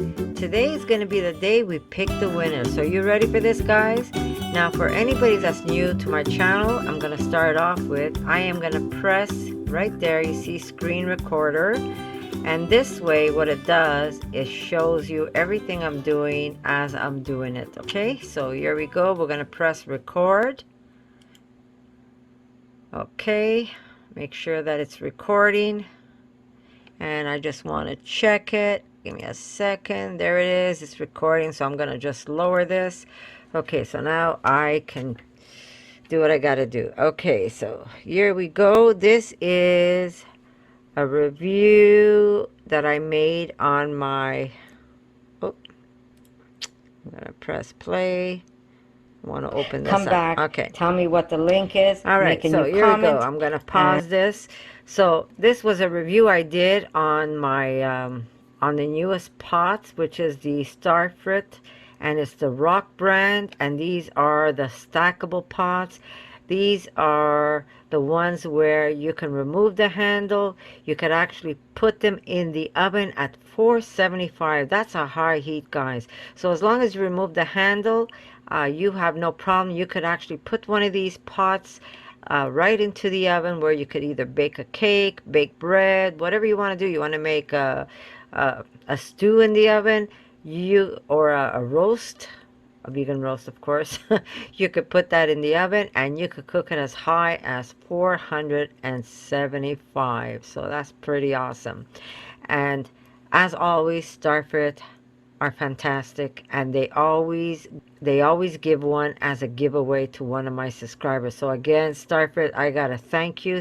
Today is going to be the day we pick the winner. So you ready for this, guys? Now for anybody that's new to my channel, I'm going to start off with, I am going to press right there, you see screen recorder. And this way what it does is shows you everything I'm doing as I'm doing it. Okay, so here we go. We're going to press record. Okay, make sure that it's recording. And I just want to check it. Give me a second. There it is. It's recording. So I'm going to just lower this. Okay, so now I can do what I got to do. Okay, so here we go. This is a review that I made on my... Oh, I'm going to press play. I want to open this Come up. back. Okay. Tell me what the link is. All right, so here we go. I'm going to pause this. So this was a review I did on my on the newest pots, which is the STARFRIT, and it's the Rock brand, and these are the stackable pots. These are the ones where you can remove the handle. You could actually put them in the oven at 475. That's a high heat, guys. So as long as you remove the handle, you have no problem. You could actually put one of these pots right into the oven, where you could either bake a cake, bake bread, whatever you want to do. You want to make a stew in the oven, or a roast, a vegan roast, of course. You could put that in the oven and you could cook it as high as 475. So that's pretty awesome. And as always, STARFRIT are fantastic, and they always give one as a giveaway to one of my subscribers. So again, STARFRIT, I gotta thank you.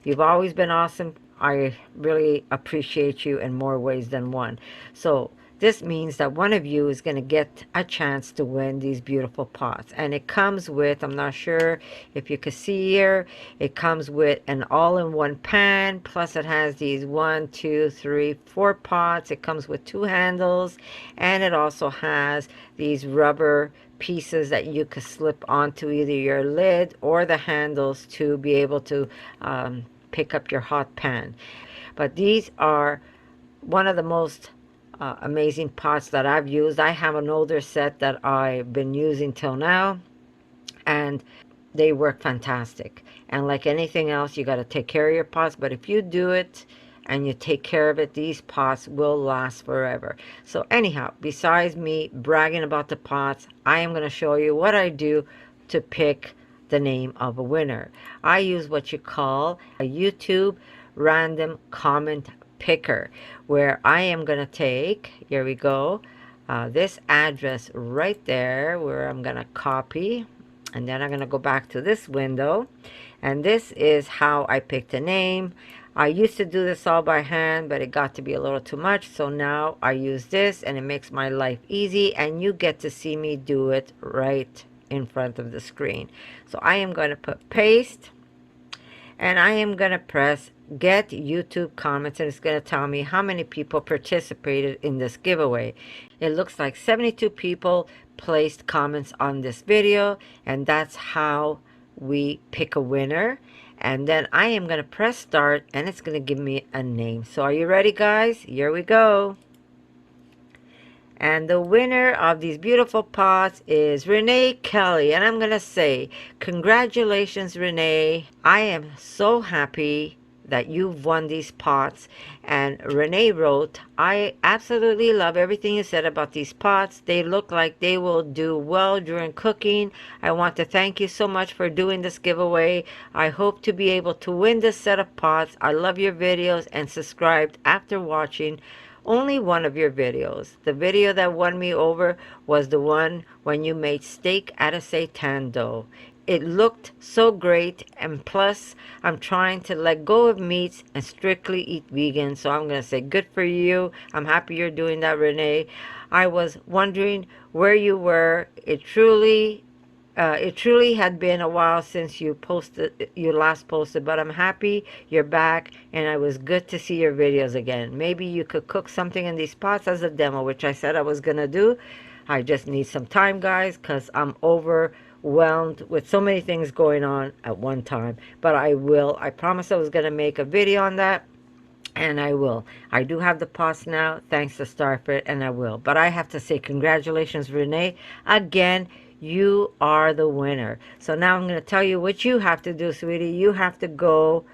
You've always been awesome. I really appreciate you in more ways than one. So this means that one of you is going to get a chance to win these beautiful pots. And it comes with, I'm not sure if you can see here, it comes with an all-in-one pan, plus it has these 1, 2, 3, 4 pots. It comes with 2 handles, and it also has these rubber pieces that you could slip onto either your lid or the handles to be able to pick up your hot pan. But these are one of the most amazing pots that I've used. I have an older set that I've been using till now, and they work fantastic. And like anything else, you got to take care of your pots, but if you do it and you take care of it, these pots will last forever. So anyhow, besides me bragging about the pots, I am going to show you what I do to pick the name of a winner. I use what you call a YouTube random comment picker, where I am going to take, here we go, this address right there, where I'm going to copy, and then I'm going to go back to this window, and this is how I picked a name. I used to do this all by hand, but it got to be a little too much, so now I use this, and it makes my life easy, and you get to see me do it right in front of the screen. So I am going to put paste, and I am going to press get YouTube comments, and it's going to tell me how many people participated in this giveaway. It looks like 72 people placed comments on this video, and that's how we pick a winner. And then I am going to press start, and it's going to give me a name. So are you ready, guys? Here we go. And the winner of these beautiful pots is Renee Kelly. And I'm going to say, congratulations, Renee. I am so happy that you've won these pots. And Renee wrote, I absolutely love everything you said about these pots. They look like they will do well during cooking. I want to thank you so much for doing this giveaway. I hope to be able to win this set of pots. I love your videos and subscribed after watching only one of your videos. The video that won me over was the one when you made steak at a seitan dough. It looked so great, and plus I'm trying to let go of meats and strictly eat vegan, so I'm going to say good for you. I'm happy you're doing that, Renee. I was wondering where you were. It truly had been a while since you last posted, but I'm happy you're back, and it was good to see your videos again. Maybe you could cook something in these pots as a demo, which I said I was going to do. I just need some time, guys, because I'm overwhelmed with so many things going on at one time. But I will. I promised I was going to make a video on that. And I will. I do have the pots now, thanks to STARFRIT, and I will. But I have to say congratulations, Renee. Again, you are the winner. So now I'm going to tell you what you have to do, sweetie. You have to go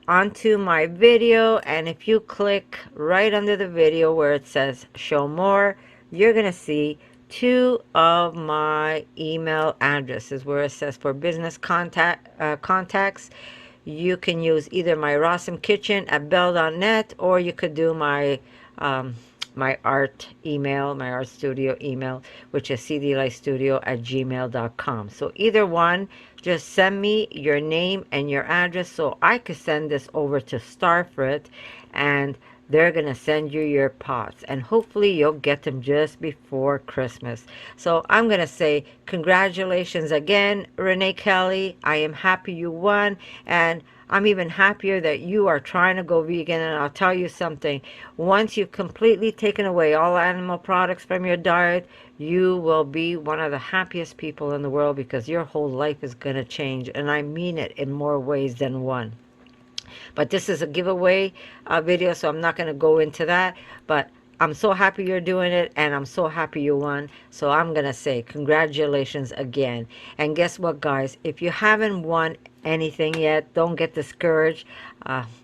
onto my video, and if you click right under the video where it says show more, you're going to see two of my email addresses where it says for business contacts. You can use either my rawsomekitchen at bell.net, or you could do my my art email, my art studio email, which is cdlitestudio at gmail.com. So either one, just send me your name and your address so I could send this over to STARFRIT, and they're going to send you your pots, and hopefully you'll get them just before Christmas. So I'm going to say congratulations again, Renee Kelly. I am happy you won, and I'm even happier that you are trying to go vegan. And I'll tell you something, once you've completely taken away all animal products from your diet, you will be one of the happiest people in the world, because your whole life is going to change, and I mean it in more ways than one. But this is a giveaway video, so I'm not going to go into that. But I'm so happy you're doing it, and I'm so happy you won. So I'm going to say congratulations again. And guess what, guys? If you haven't won anything yet, don't get discouraged.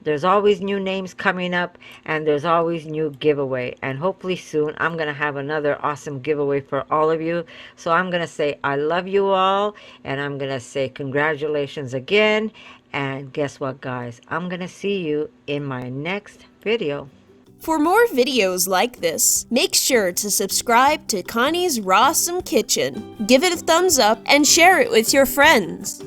There's always new names coming up, and there's always new giveaway. And hopefully soon I'm going to have another awesome giveaway for all of you. So I'm going to say I love you all, and I'm going to say congratulations again. And guess what, guys? I'm going to see you in my next video. For more videos like this, make sure to subscribe to Connie's RAWsome Kitchen, give it a thumbs up, and share it with your friends.